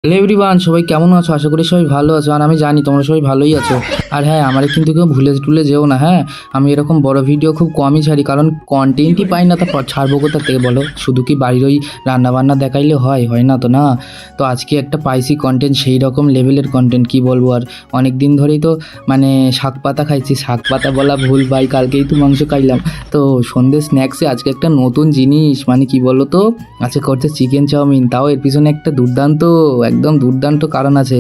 Hello everyone, সবাই কেমন আছো? আশা করি সবাই ভালো আছো। আর আমি জানি তোমরা সবাই ভালোই আছো। আর হ্যাঁ, আমার কিন্তু কেউ ভুলে টুলে যেও না। হ্যাঁ, আমি এরকম বড় ভিডিও খুব কমই ছাড়ি, কারণ কন্টেন্টই পাই না। তা ছাড়বো কোথা থেকে বলো? শুধু কি বাড়ির ওই রান্নাবান্না দেখাইলে হয় না তো না। তো আজকে একটা পাইছি কন্টেন্ট, সেই রকম লেভেলের কন্টেন্ট, কি বলবো আর। অনেক দিন ধরেই তো মানে শাক পাতা খাইছি, শাক পাতা বলা ভুল ভাই, কালকেই তো মাংস খাইলাম। তো সন্ধ্যে স্ন্যাক্সে আজকে একটা নতুন জিনিস, মানে কি বলো তো, আজকে করছে চিকেন চাউমিন। তাও এর পিছনে একটা দুর্দান্ত, একদম দুর্দান্ত কারণ আছে।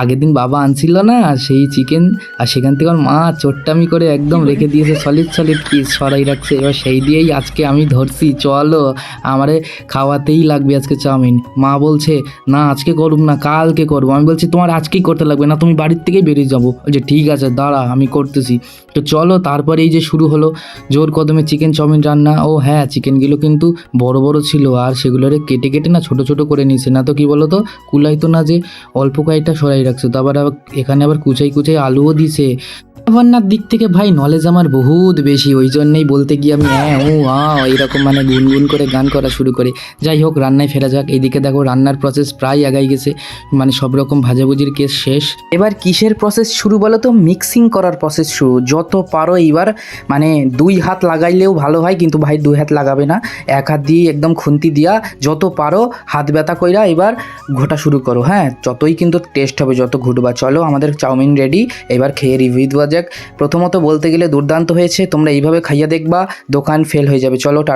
আগের দিন বাবা আনছিল না সেই চিকেন, আর সেখান থেকে আমার মা চোট্টামি করে একদম রেখে দিয়েছে, সলিড সলিড পিস সরাই রাখছে। এবার সেই দিয়েই আজকে আমি ধরছি, চলো আমারে খাওয়াতেই লাগবে আজকে চাউমিন। মা বলছে না আজকে করব না, কালকে করবো। আমি বলছি তোমার আজকেই করতে লাগবে না, তুমি বাড়ির থেকেই বেরিয়ে যাবো। যে ঠিক আছে দাঁড়া আমি করতেছি। তো চলো, তারপরে এই যে শুরু হলো জোর কদমে চিকেন চাউমিন রান্না। ও হ্যাঁ, চিকেনগুলো কিন্তু বড় বড় ছিল, আর সেগুলোরে কেটে কেটে না ছোট ছোট করে নিয়েছে, না তো কি বলো তো কুলাইতো না, যে অল্প কয়েকটা সরাই রাখছে। তো আবার এখানে আবার কুচাই কুচাই আলুও দিছে। রান্নার দিক থেকে ভাই নলেজ আমার বহুত বেশি, ওই জন্যই বলতে গিয়ে আমি হ্যাঁ ও এইরকম মানে গুনগুন করে গান করা শুরু করে। যাই হোক, রান্নায় ফেরা যাক। এইদিকে দেখো রান্নার প্রসেস প্রায় আগাই গেছে, মানে সব রকম ভাজাভুজির কেস শেষ। এবার কিসের প্রসেস শুরু বলো তো? মিক্সিং করার প্রসেস শুরু। যত পারো এইবার মানে 2 হাত লাগাইলেও ভালো হয়, কিন্তু ভাই 2 হাত লাগাবে না, 1 হাত দিয়ে একদম খুন্তি দিয়া যত পারো হাত ব্যথা কইরা এবার ঘোটা শুরু করো। হ্যাঁ, যতই কিন্তু টেস্ট হবে যত ঘুটবা। চলো আমাদের চাউমিন রেডি, এবার খেয়ে রিভিউ দেওয়া যাক। প্রথমত বলতে গেলে দুর্দান্ত হয়েছে, তোমরা এইভাবে খাইয়া দেখবা, দোকান ফেল হয়ে যাবে। চলো টাটা।